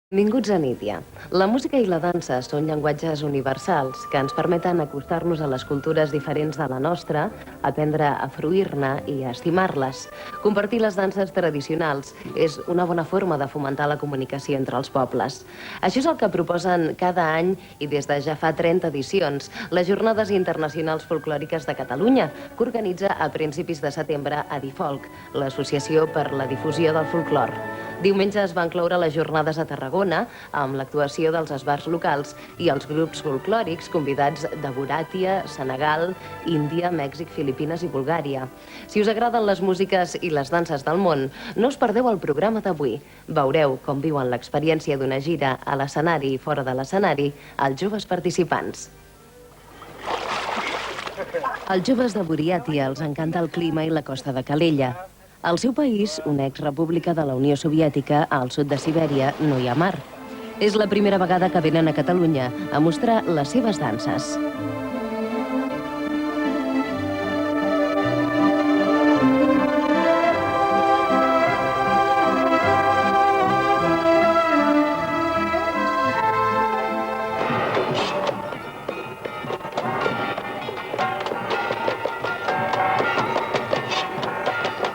Benvinguts a Nídia. La música i la dansa són llenguatges universals que ens permeten acostar-nos a les cultures diferents de la nostra, aprendre a fruir-ne i a estimar-les. Compartir les danses tradicionals és una bona forma de fomentar la comunicació entre els pobles. Això és el que proposen cada any i des de ja fa 30 edicions les Jornades Internacionals Folclòriques de Catalunya, que organitza a principis de setembre a Difolc, l'Associació per la Difusió del Folclor. Diumenge es van cloure les jornades a Tarragona amb l'actuació dels esbars locals i els grups folclòrics convidats de Buràtia, Senegal, Índia, Mèxic, Filipines i Bulgària. Si us agraden les músiques i les danses del món, no us perdeu el programa d'avui. Veureu com viuen l'experiència d'una gira a l'escenari i fora de l'escenari els joves participants. Als joves de Buràtia els encanta el clima i la costa de Calella. Al seu país, una exrepública de la Unió Soviètica, al sud de Sibèria, no hi ha mar. És la primera vegada que venen a Catalunya a mostrar les seves danses.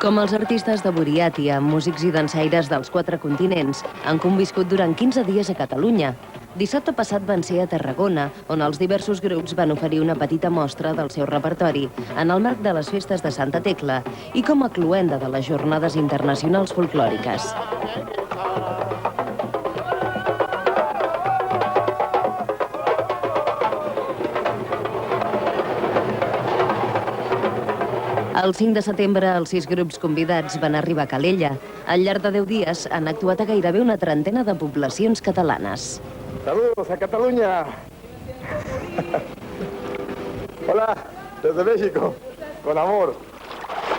Com els artistes de Buràtia, músics i dansaires dels 4 continents han conviscut durant 15 dies a Catalunya. Dissabte passat van ser a Tarragona, on els diversos grups van oferir una petita mostra del seu repertori en el marc de les festes de Santa Tecla i com a cloenda de les Jornades Internacionals Folclòriques. El 5 de setembre, els 6 grups convidats van arribar a Calella. Al llarg de 10 dies han actuat a gairebé una trentena de poblacions catalanes. Saludos a Cataluña. Hola, desde México, con amor.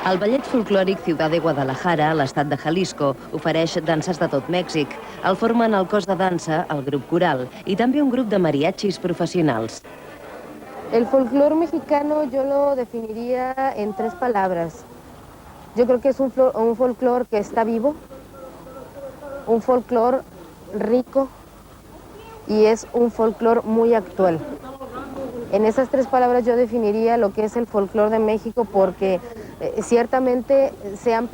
El ballet folclòric Ciudad de Guadalajara, a l'estat de Jalisco, ofereix danses de tot Mèxic. El formen el cos de dansa, el grup coral, i també un grup de mariachis professionals. El folclore mexicano yo lo definiría en 3 palabras. Yo creo que es un folclore que está vivo, un folclore rico y es un folclore muy actual. En esas 3 palabras yo definiría lo que es el folclore de México porque ciertamente se han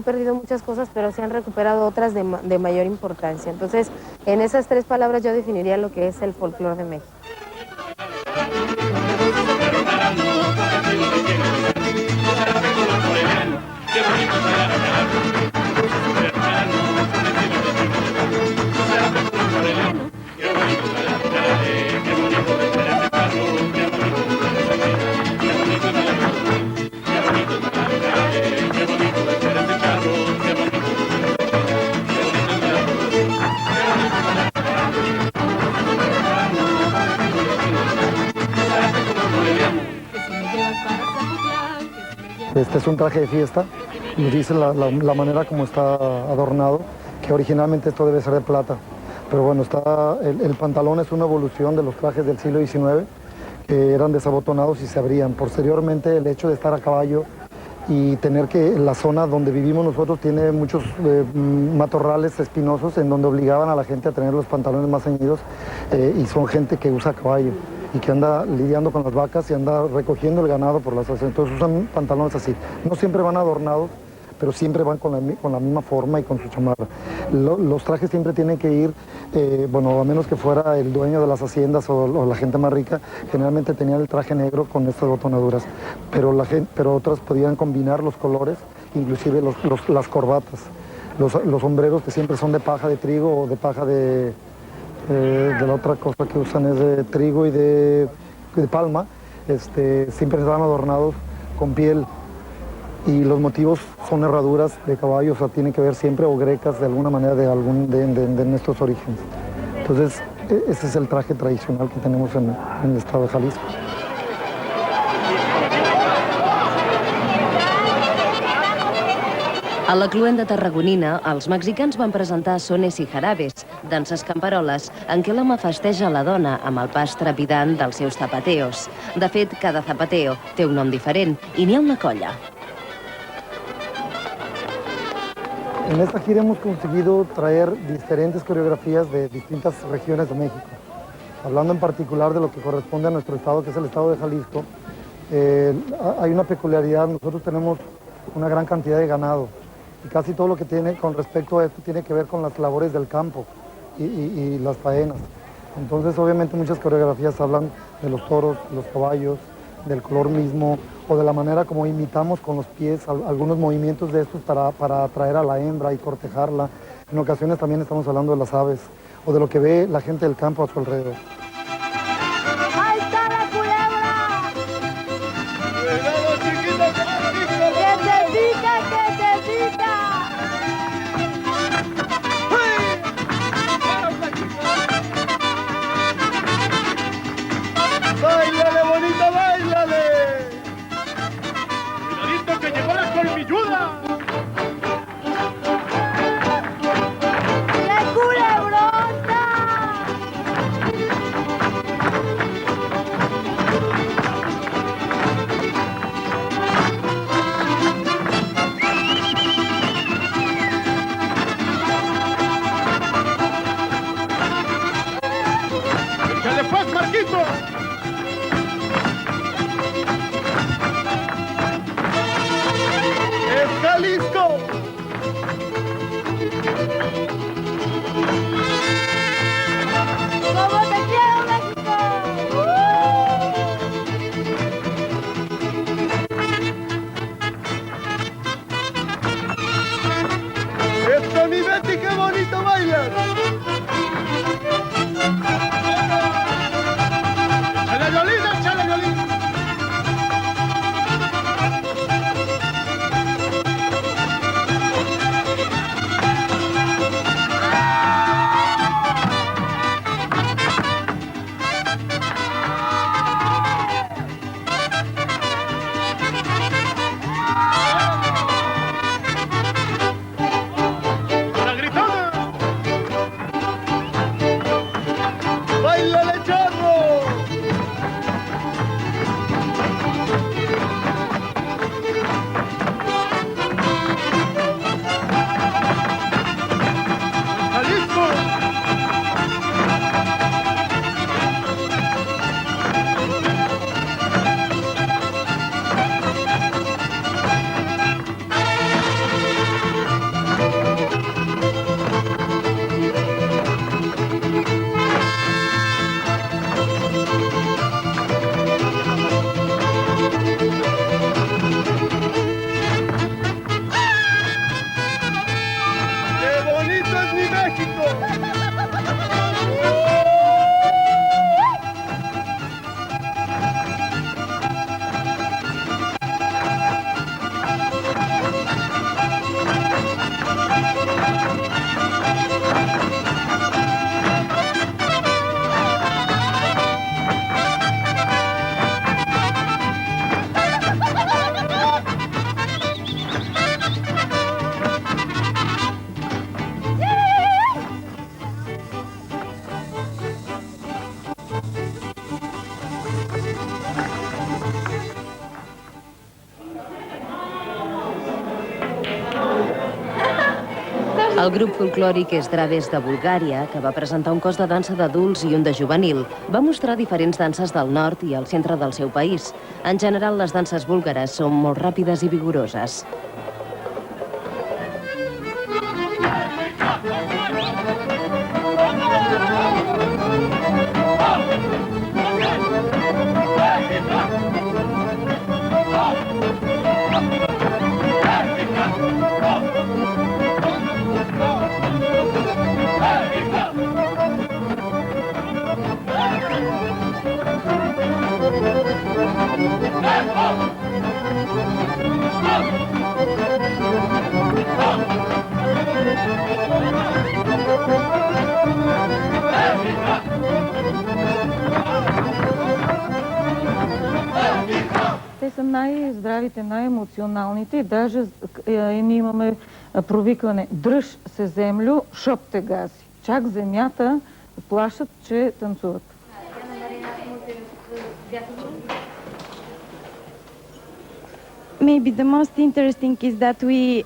perdido muchas cosas, pero se han recuperado otras de mayor importancia. Entonces, en esas 3 palabras yo definiría lo que es el folclore de México. Este es un traje de fiesta, nos dice la manera como está adornado, que originalmente esto debe ser de plata. Pero bueno, el pantalón es una evolución de los trajes del siglo XIX, que eran desabotonados y se abrían. Posteriormente, el hecho de estar a caballo y tener que la zona donde vivimos nosotros tiene muchos matorrales espinosos en donde obligaban a la gente a tener los pantalones más ceñidos y son gente que usa caballo y que anda lidiando con las vacas y anda recogiendo el ganado por las haciendas. Entonces usan pantalones así. No siempre van adornados, pero siempre van con la misma forma y con su chamarra. Los trajes siempre tienen que ir, bueno, a menos que fuera el dueño de las haciendas o la gente más rica, generalmente tenían el traje negro con estas botonaduras, pero otras podían combinar los colores, inclusive las corbatas. Los sombreros que siempre son de paja de trigo o de paja de la otra cosa que usan es de trigo y de palma, siempre estaban adornados con piel y los motivos son herraduras de caballo, o sea, tienen que ver siempre o grecas de alguna manera de nuestros orígenes. Entonces, ese es el traje tradicional que tenemos en el estado de Jalisco. A la cloenda tarragonina, els mexicans van presentar sones i jarabes, danses camperoles, en què l'home festeja la dona amb el pas trepidant dels seus zapateos. De fet, cada zapateo té un nom diferent i n'hi ha una colla. En esta gira hemos conseguido traer diferentes coreografías de distintas regiones de México. Hablando en particular de lo que corresponde a nuestro estado, que es el estado de Jalisco, hay una peculiaridad. Nosotros tenemos una gran cantidad de ganado y casi todo lo que tiene con respecto a esto tiene que ver con las labores del campo y las faenas. Entonces, obviamente, muchas coreografías hablan de los toros, los caballos, del color mismo o de la manera como imitamos con los pies algunos movimientos de estos para atraer a la hembra y cortejarla. En ocasiones también estamos hablando de las aves o de lo que ve la gente del campo a su alrededor. ¡Ahí está la culebra! ¡Cuidado, chiquito, ¡Que se pica, que se pica! ¡Báilale, bonita, báilale! ¡Cuidadito que llegó la colmilluda! ¡Qué culebrota! ¡Échale pues, Marquito! ¡Es Jalisco! ¡Cómo te quiero, México! ¡Esto, mi Betty, qué bonito bailas! ¡Échale violín, échale violín! ¡La gritona! ¡Báilale, charro! ¡Jalisco! ¡Qué bonito es mi México! El grup folclòric Esdraves de Bulgària, que va presentar un cos de dansa d'adults i un de juvenil, va mostrar diferents danses del nord i al centre del seu país. En general, les danses búlgares són molt ràpides i vigoroses. Те са най-здравите, най-емоционалните и даже ние имаме провикване "Дръж се землю, шоп те гаси". Чак земята плашат, че танцуват. Maybe the most interesting is that we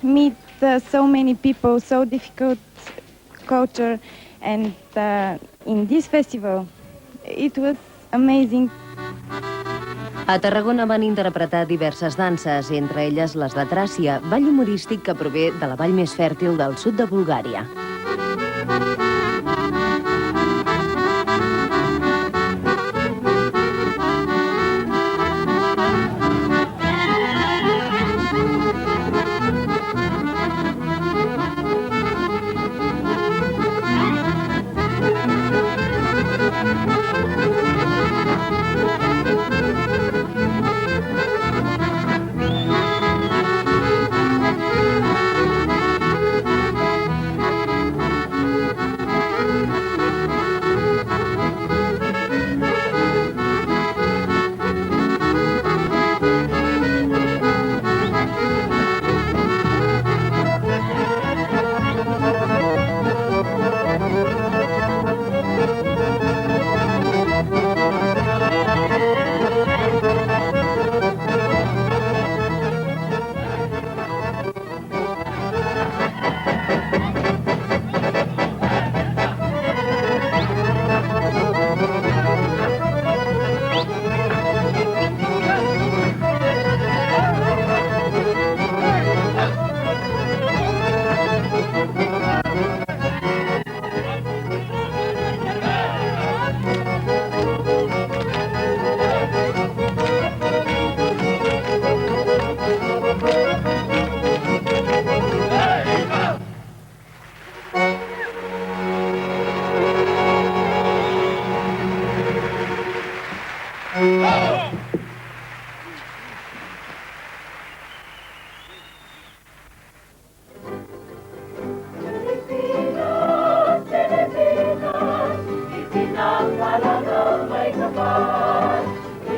meet so many people, so difficult culture, and in this festival, it was amazing. A Tarragona van interpretar diverses danses, entre elles les de Tràcia, ball humorístic que prové de la vall més fèrtil del sud de Bulgària.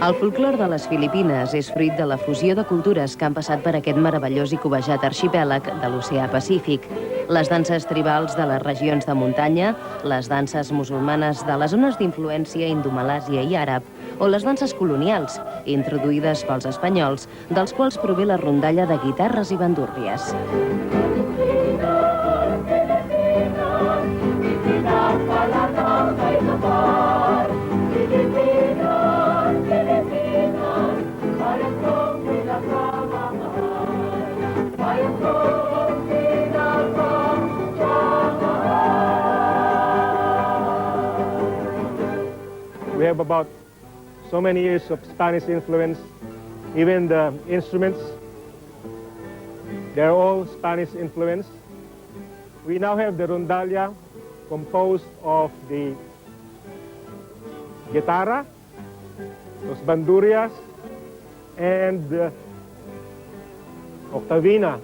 El folklore de les Filipines és fruit de la fusió de cultures que han passat per aquest meravellós i cobejat arxipèlag de l'oceà Pacífic. Les danses tribals de les regions de muntanya, les danses musulmanes de les zones d'influència indomalàsia i àrab, o les danses colonials, introduïdes pels espanyols, dels quals prové la rondalla de guitarres i bandúrries. We have about so many years of Spanish influence. Even the instruments, they're all Spanish influence. We now have the rondalla composed of the guitarra, los bandurrias, and the octavina.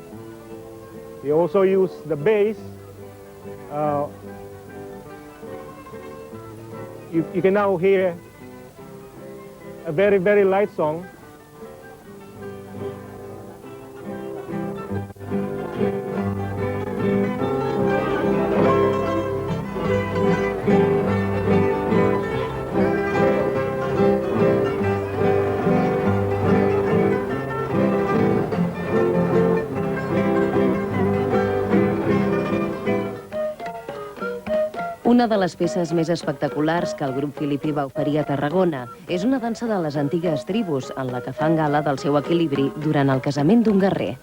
We also use the bass. You can now hear a very, very light song. Una de les peces més espectaculars que el grup filipí va oferir a Tarragona és una dansa de les antigues tribus en la que fan gala del seu equilibri durant el casament d'un guerrer.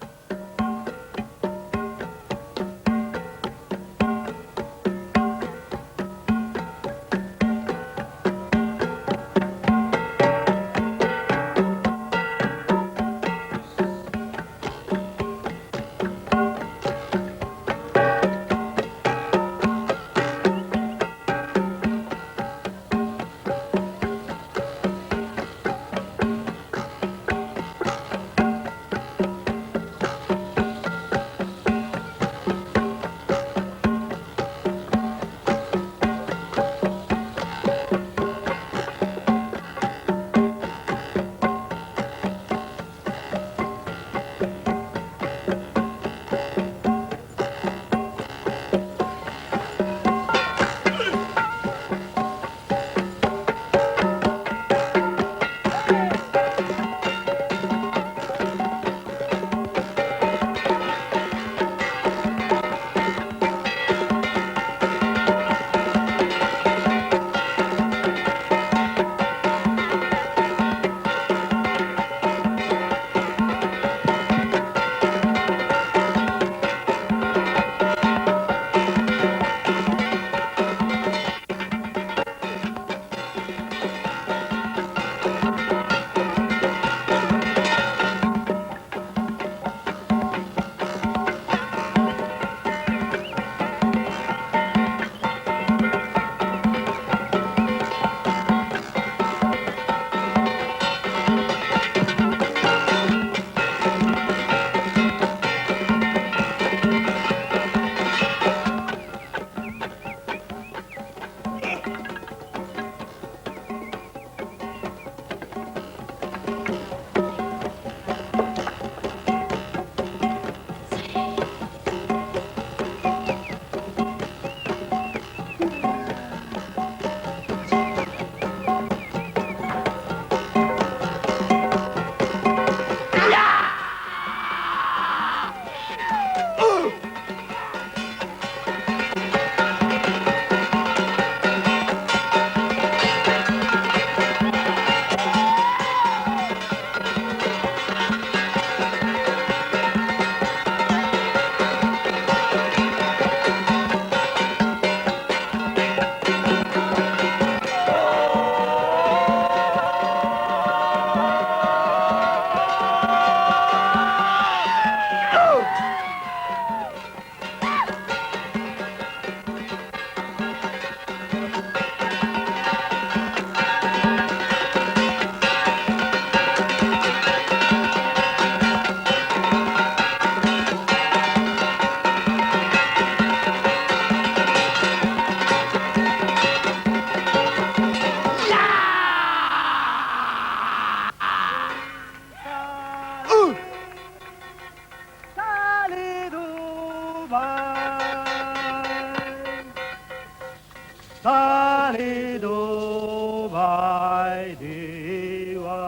manido vai diwa.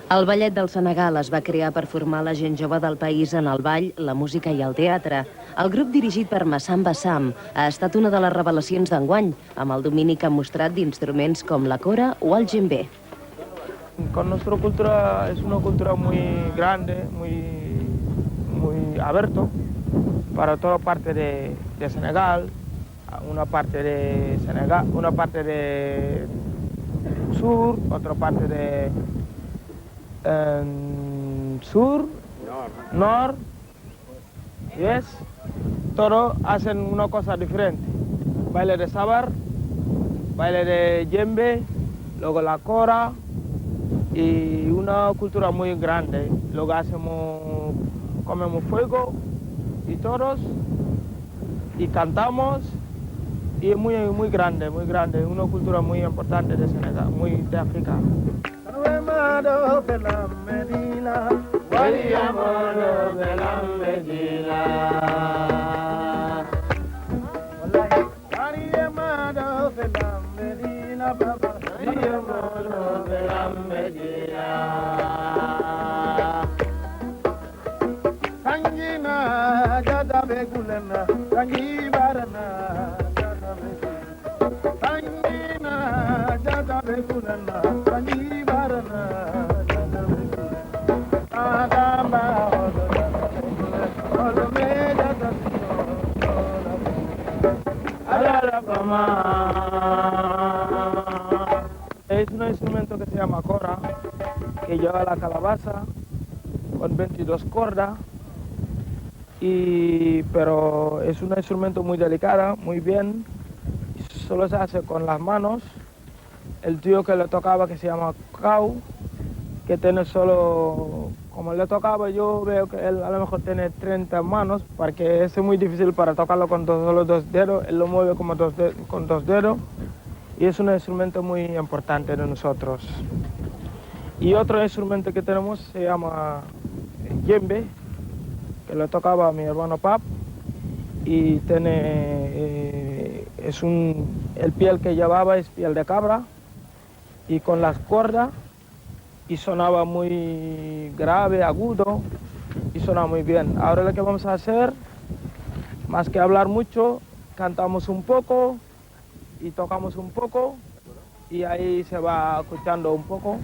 El ballet del Senegal es va crear per formar la gent jove del país en el ball, la música i el teatre. El grup dirigit per Massamba Sam ha estat una de les revelacions d'enguany, amb el domini que ha mostrat d'instruments com la cora o el djembe. Con nuestra cultura es una cultura muy grande, muy abierto para toda parte de Senegal, una parte de Senegal, una parte de sur, otra parte de sur, nor, yes, todos hacen una cosa diferente. Baile de sabar, baile de djembe, luego la cora y una cultura muy grande. Luego hacemos, comemos fuego y toros y cantamos y es muy grande, una cultura muy importante de Senegal, muy de África. Es un instrumento que se llama cora, que lleva la calabaza con 22 cuerdas, pero es un instrumento muy delicado, muy bien, solo se hace con las manos. El tío que le tocaba, que se llama Kau, que tiene solo, como le tocaba, yo veo que él a lo mejor tiene 30 manos, porque es muy difícil para tocarlo con solo 2 dedos, él lo mueve como con 2 dedos, y es un instrumento muy importante de nosotros. Y otro instrumento que tenemos se llama djembe, que lo tocaba mi hermano Pap, y tiene, el piel que llevaba es piel de cabra, y con las cuerdas, y sonaba muy grave, agudo, y sonaba muy bien. Ahora lo que vamos a hacer, más que hablar mucho, cantamos un poco y tocamos un poco, y ahí se va escuchando un poco.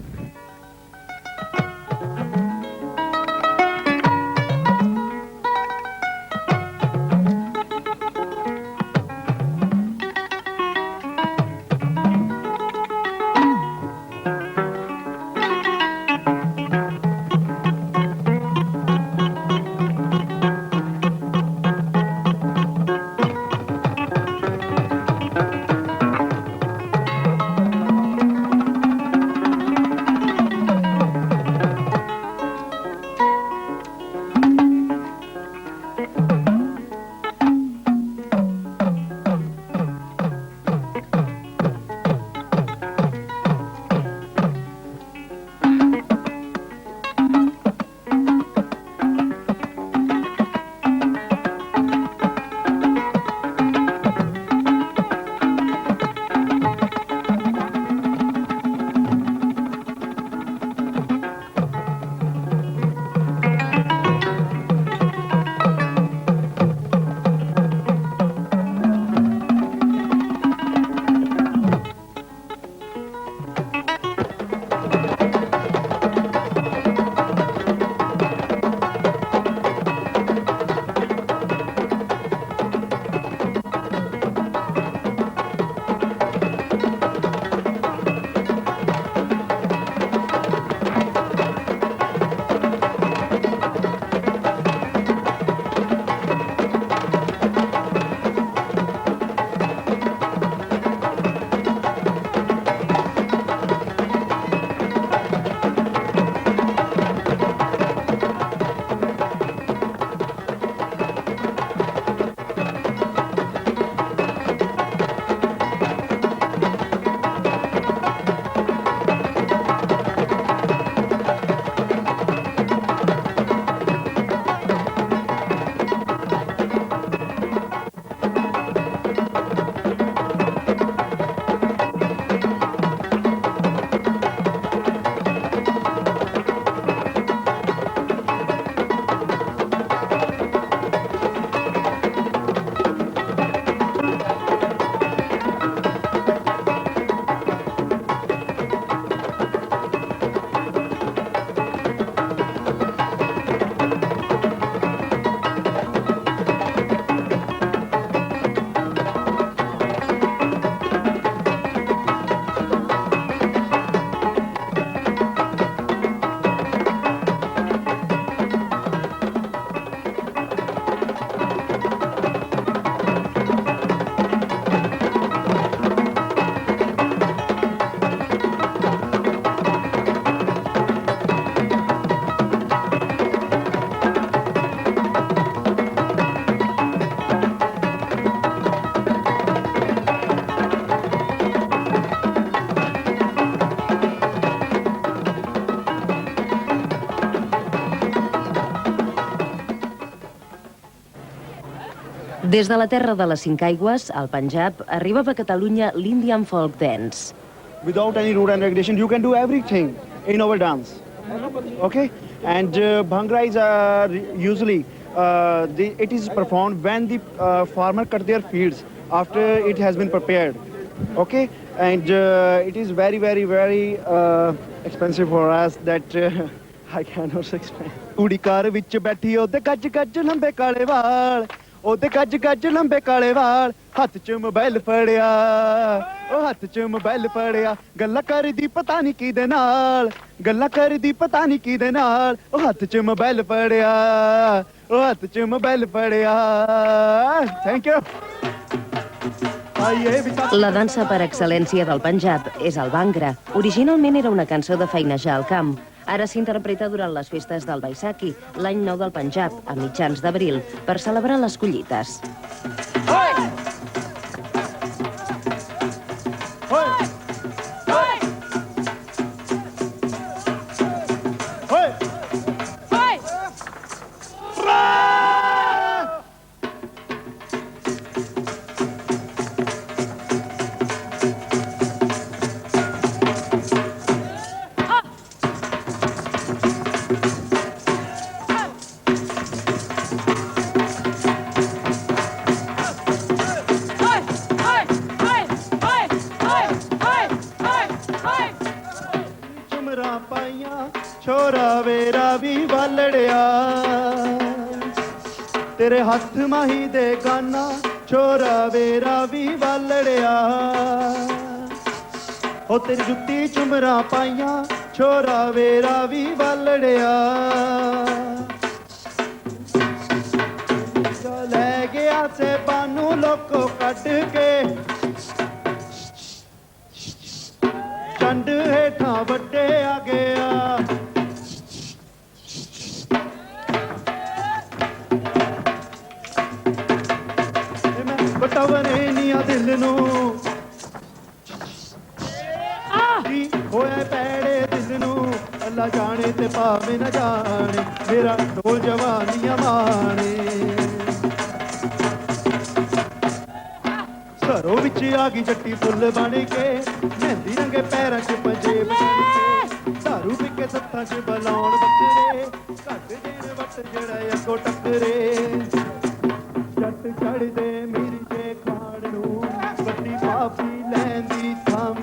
Des de la terra de les cinc aigües, al Panjab, arribava a Catalunya l'Indian Folk Dance. Without any rule and regulation, you can do everything in our dance. Okay? And Bhangra is usually, it is performed when the farmer cut their fields after it has been prepared. Okay? And it is very, very, very expensive for us that I cannot explain. ਕੁੜੀ ਘਰ ਵਿੱਚ ਬੈਠੀ ਉਹਦੇ ਗੱਜ ਗੱਜ ਲੰਬੇ ਕਾਲੇ ਵਾਲ ਉਹਦੇ ਗੱਜ ਗੱਜ ਲੰਬੇ ਕਾਲੇ ਵਾਲ ਹੱਥ 'ਚ ਮੋਬਾਈਲ ਫੜਿਆ ਉਹ ਹੱਥ 'ਚ ਮੋਬਾਈਲ ਫੜਿਆ ਗੱਲਾਂ ਕਰਦੀ ਪਤਾ ਨਹੀਂ ਕਿਹਦੇ ਨਾਲ ਗੱਲਾਂ ਕਰਦੀ ਪਤਾ ਨਹੀਂ ਕਿਹਦੇ ਨਾਲ ਉਹ ਹੱਥ 'ਚ ਮੋਬਾਈਲ ਫੜਿਆ ਉਹ ਹੱਥ 'ਚ ਮੋਬਾਈਲ ਫੜਿਆ thank you La dansa per excel·lència del Panjab és el Bhangra. Originalment era una cançó de feinejar al camp. Ara s'interpreta durant les festes del Baisakhi, l'any nou del Panjab, a mitjans d'abril, per celebrar les collites. ਛੋਰਾ ਵੇਰਾ ਵੀ ਵਾਲੜਿਆ ਤੇਰੇ ਹੱਥ ਮਾਹੀ ਦੇ ਗਾਨਾ ਛੋਰਾ ਵੇਰਾ ਵੀ ਵਾਲੜਿਆ ਹੋ ਤੇਰੀ ਜੁੱਤੀ ਚੁੰਮਰਾਂ ਪਾਈਆਂ ਛੋਰਾ ਵੇਰਾ ਵੀ ਵਾਲੜਿਆ ਲੈ ਗਿਆ ਸੇ ਬਾਨੂੰ ਲੋਕੋ ਕੱਢ ਕੇ ਚੰਡ ਹੇਠਾਂ ਵੱਡੇ ਆ ਗਿਆ ਬਟਵਰੇ ਨੀਆਂ ਦਿਲ ਨੂੰ ਕੀ ਹੋਇਆ ਪੈੜੇ ਦਿਲ ਨੂੰ ਅੱਲਾ ਜਾਣੇ ਤੇ ਭਾਵੇਂ ਨਾ ਜਾਣੇ ਮੇਰਾ ਢੋਲ ਜਵਾਨੀਆਂ ਮਾਣੇ ਘਰੋਂ ਵਿੱਚ ਆ ਗਈ ਜੱਟੀ ਫੁੱਲ ਬਣ ਕੇ ਮਹਿੰਦੀ ਰੰਗੇ ਪੈਰਾਂ 'ਚ ਪੰਜੇਬ ਬਣ ਕੇ ਦਾਰੂ ਪੀ ਕੇ ਸੱਥਾਂ 'ਚ ਬਲਾਉਣ ਬੱਕਰੇ ਘੱਟ ਦੇਣ ਵੱਟ ਜਿਹੜਾ ਅੱਗੋਂ ਟੱਕਰੇ ਜੱਟ ਚੜਦੇ ਮੇਰੀ ਜੇ ਖਾਣ ਨੂੰ ਵੱਡੀ ਪਾਪੀ ਲੈਂਦੀ ਥੰਮ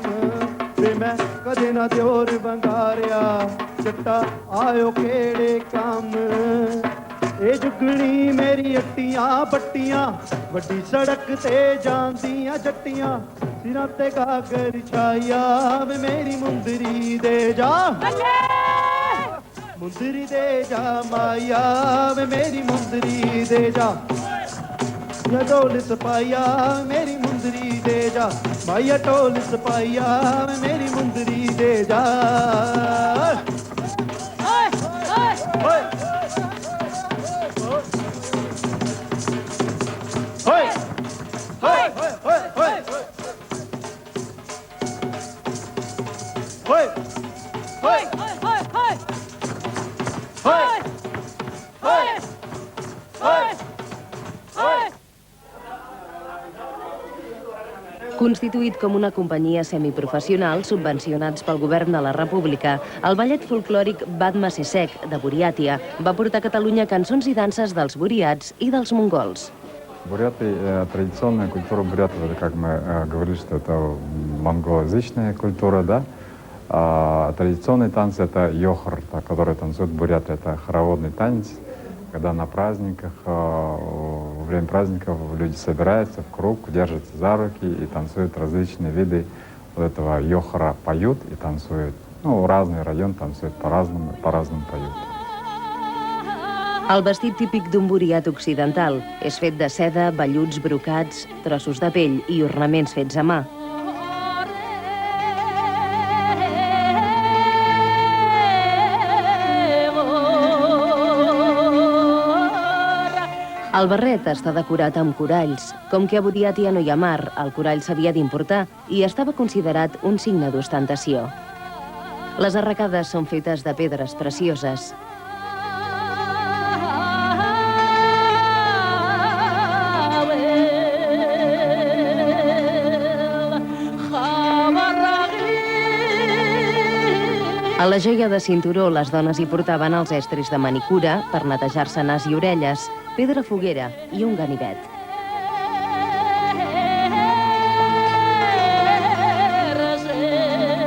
ਵੇ ਮੈਂ ਕਦੇ ਨਾ ਦਿਓਰ ਵੰਗਾਰਿਆ ਜੱਟਾ ਆਇਓ ਕਿਹੜੇ ਕੰਮ ਇਹ ਜੁਗਣੀ ਮੇਰੀ ਅੱਟੀਆਂ ਬੱਟੀਆਂ ਵੱਡੀ ਸੜਕ ਤੇ ਜਾਂਦੀਆਂ ਜੱਟੀਆਂ ਸਿਰਾਂ ਤੇ ਗਾਗਰ ਛਾਇਆ ਵੇ ਮੇਰੀ ਮੁੰਦਰੀ ਦੇ ਜਾ ਮੁੰਦਰੀ ਦੇ ਜਾ ਮਾਇਆ ਵੇ ਮੇਰੀ ਮੁੰਦਰੀ ਦੇ ਜਾ या ढोल सपाया मेरी मुंदरी दे जा माया ढोल सपाया मेरी मुंदरी दे जा Constituït com una companyia semiprofessional, subvencionats pel govern de la República, el ballet folclòric Batma Sesek, de Buriàtia, va portar a Catalunya cançons i danses dels buriats и dels монголs. Буряты, традиционная культура бурятов, это как мы говорили, что это монголоязычная культура, да? А традиционный танец это йохр, который танцуют буряты, это хороводный танец, когда на праздниках, во время праздников люди собираются в круг, держатся за руки и танцуют различные виды вот этого йохра, поют и танцуют. Ну, разные районы танцуют по-разному поют. El vestit típic d'un buriat occidental és fet de seda, velluts brocats, trossos de pell i ornaments fets a mà. El barret està decorat amb coralls. Com que a Buriàtia no hi ha mar, el corall s'havia d'importar i estava considerat un signe d'ostentació. Les arracades són fetes de pedres precioses. A la joia de cinturó, les dones hi portaven els estris de manicura per netejar-se nas i orelles, pedra foguera i un ganivet.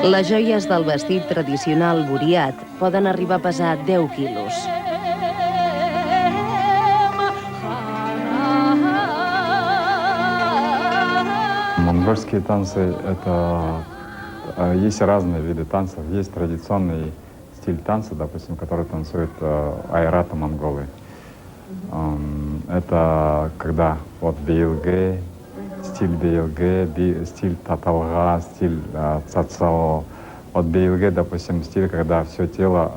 Les joies del vestit tradicional buriat poden arribar a pesar 10 quilos. Монгольские танцы – это… Есть разные виды танцев. Есть традиционный стиль танца, допустим, который танцуют айрато-монголы. Это когда вот БЛГ, стиль БЛГ, стиль таталга, стиль цацао. Вот БЛГ, допустим, стиль, когда все тело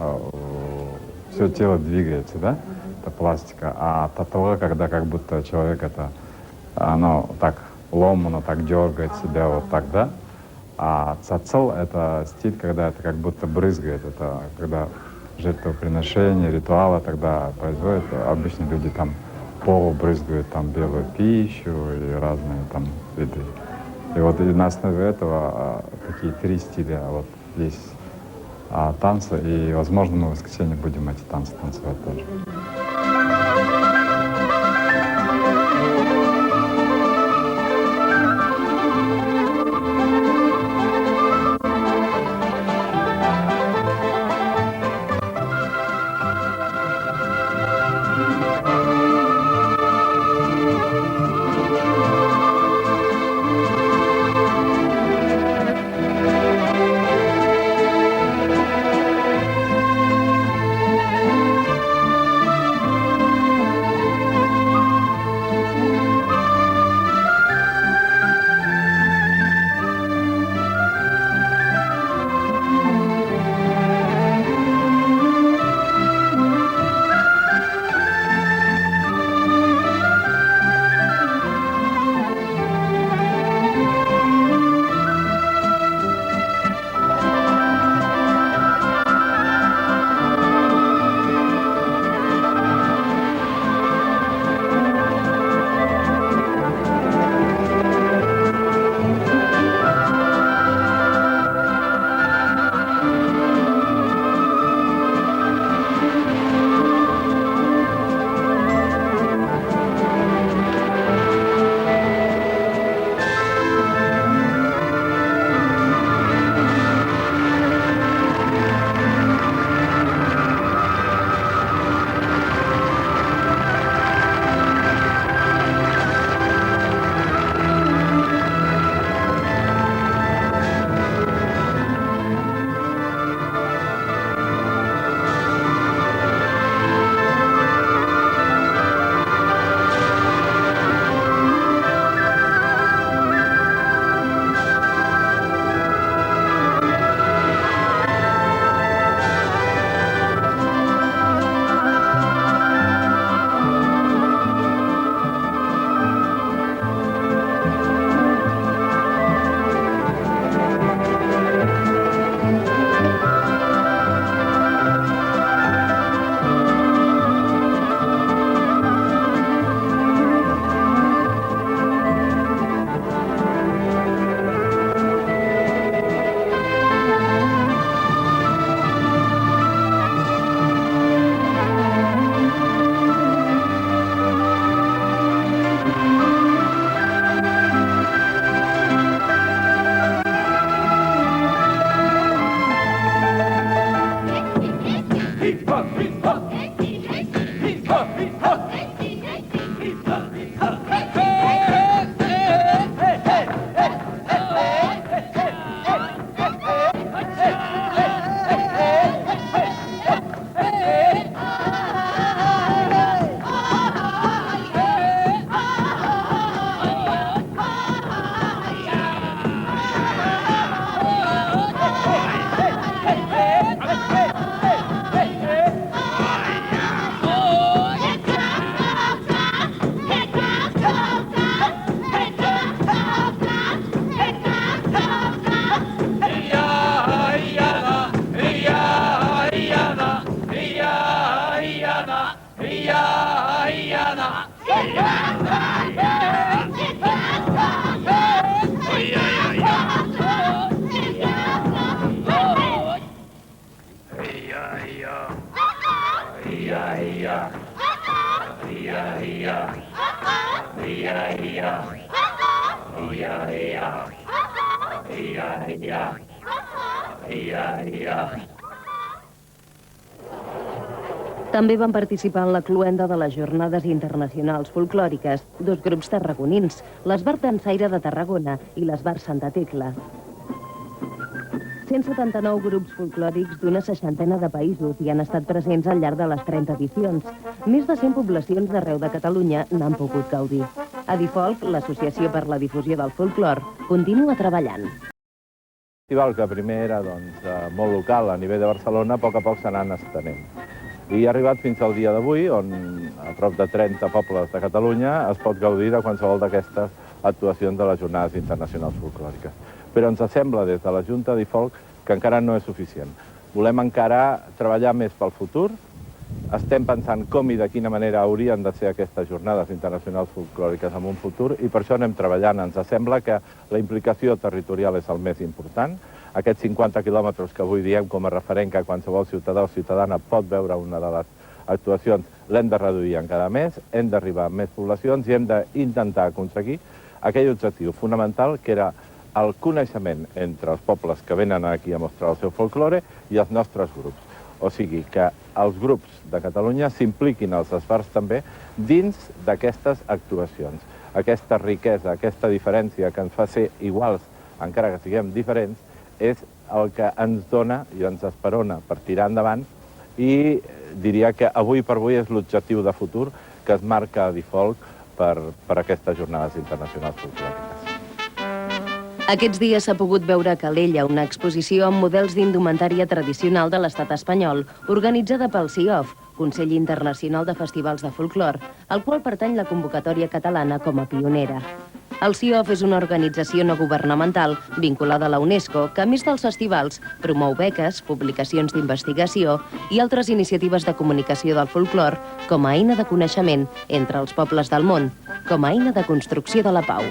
двигается, да? Это пластика. А таталга, когда как будто человек оно так ломано, так дергает себя, вот так, да? А цацал — это стиль, когда это как будто брызгает. Это когда жертвоприношение, ритуалы тогда производят. Обычно люди там полубрызгают там белую пищу и разные там виды. И вот на основе этого такие 3 стиля вот есть танцы. И, возможно, мы в воскресенье будем эти танцы танцевать тоже. També van participar en la cluenda de les Jornades Internacionals Folclòriques dos grups tarragonins, l'Esbart Dansaire de Tarragona i l'Esbart Santa Tecla. 179 grups folclòrics d'una 60ena de països hi han estat presents al llarg de les 30 edicions. Més de 100 poblacions d'arreu de Catalunya n'han pogut gaudir. A Difolc, l'Associació per la Difusió del Folclor, continua treballant. El festival, que primer era molt local a nivell de Barcelona, a poc s'ha anat estenent. I ha arribat fins al dia d'avui, on a prop de 30 pobles de Catalunya es pot gaudir de qualsevol d'aquestes actuacions de les Jornades Internacionals Folclòriques. Però ens sembla, des de la Junta de Difolc, que encara no és suficient. Volem encara treballar més pel futur. Estem pensant com i de quina manera haurien de ser aquestes Jornades Internacionals Folclòriques en un futur, i per això anem treballant. Ens sembla que la implicació territorial és el més important. Aquests 50 quilòmetres que avui diem com a referent que qualsevol ciutadà o ciutadana pot veure una de les actuacions, l'hem de reduir encara més, hem d'arribar a més poblacions i hem d'intentar aconseguir aquell objectiu fonamental que era el coneixement entre els pobles que venen aquí a mostrar el seu folklore i els nostres grups. O sigui, que els grups de Catalunya s'impliquin als esbarts també dins d'aquestes actuacions. Aquesta riquesa, aquesta diferència que ens fa ser iguals, encara que siguem diferents, és el que ens dona i ens esperona per tirar endavant, i diria que avui per avui és l'objectiu de futur que es marca a Difolc per aquestes Jornades Internacionals Folclòriques. Aquests dies s'ha pogut veure a Calella una exposició amb models d'indumentària tradicional de l'estat espanyol, organitzada pel CIOF, Consell Internacional de Festivals de Folklore, al qual pertany la convocatòria catalana com a pionera. El CIOF és una organització no governamental vinculada a la UNESCO que, a més dels festivals, promou beques, publicacions d'investigació i altres iniciatives de comunicació del folklore com a eina de coneixement entre els pobles del món, com a eina de construcció de la pau.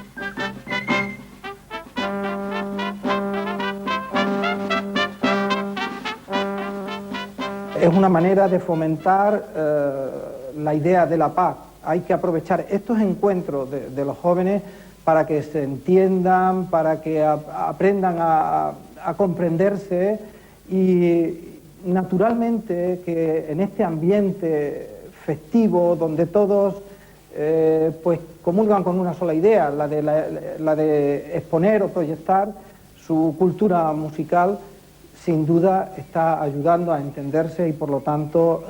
Es una manera de fomentar la idea de la paz. Hay que aprovechar estos encuentros de los jóvenes para que se entiendan, para que aprendan a comprenderse, y naturalmente que en este ambiente festivo donde todos pues comulgan con una sola idea, la de exponer o proyectar su cultura musical, sin duda está ayudando a entenderse y por lo tanto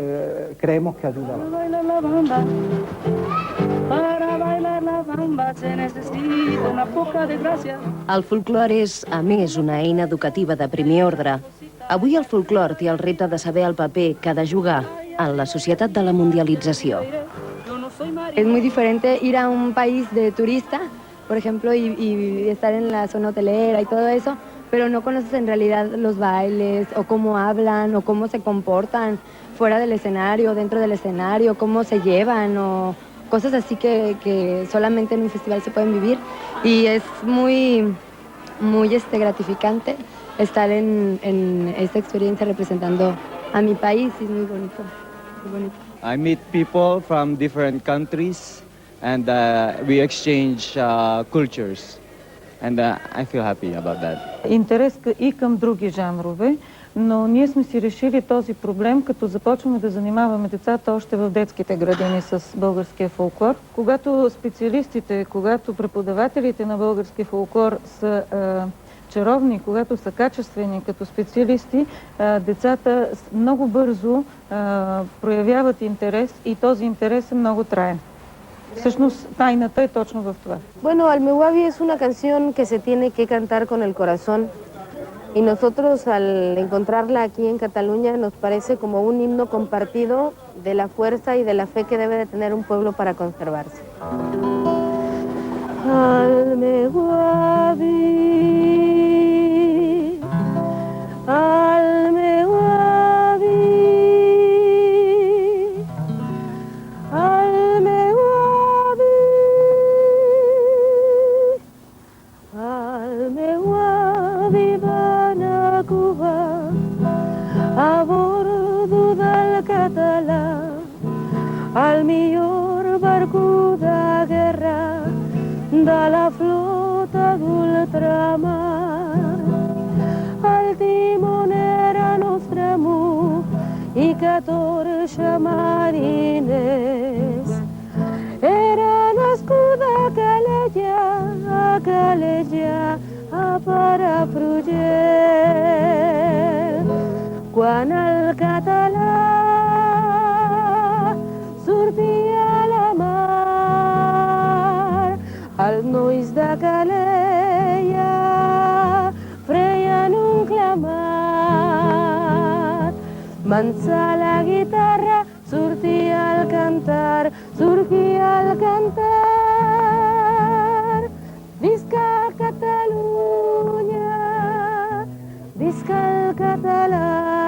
creemos que ayuda. Para bailar la bamba se necesita una poca de gràcia. El folklore és, a més, una eina educativa de primer ordre. Avui el folklore té el repte de saber el paper que ha de jugar en la societat de la mundialització. Es muy diferente ir a un país de turista, por ejemplo, y estar en la zona hotelera y todo eso, pero no conoces en realidad los bailes, o cómo hablan, o cómo se comportan fuera del escenario, dentro del escenario, cómo se llevan, o cosas así que solamente en un festival se pueden vivir. Y es muy gratificante estar en esta experiencia representando a mi país, y es muy bonito, muy bonito. I meet people from different countries and we exchange cultures. And I feel happy about that. Интерес и към други жанрове, но ние сме си решили този проблем, като започваме да занимаваме децата още в детските градини с българския фолклор. Когато специалистите, когато преподавателите на български фолклор са чаровни, когато са качествени като специалисти, децата много бързо проявяват интерес и този интерес е много траен. Bueno, Almehuavi es una canción que se tiene que cantar con el corazón, y nosotros al encontrarla aquí en Cataluña nos parece como un himno compartido de la fuerza y de la fe que debe de tener un pueblo para conservarse. Almehuavi, Almehuavi, a bordo del català, el millor de la flota d'ultramar. El timon era nostre amo i 14 mariners. Era nascuda a Calella, a Palafrugell. Quan el català sortia a la mar, els nois de Calella freien un clamat. Mansa la guitarra, sortia al cantar, Visca Catalunya, visca el català.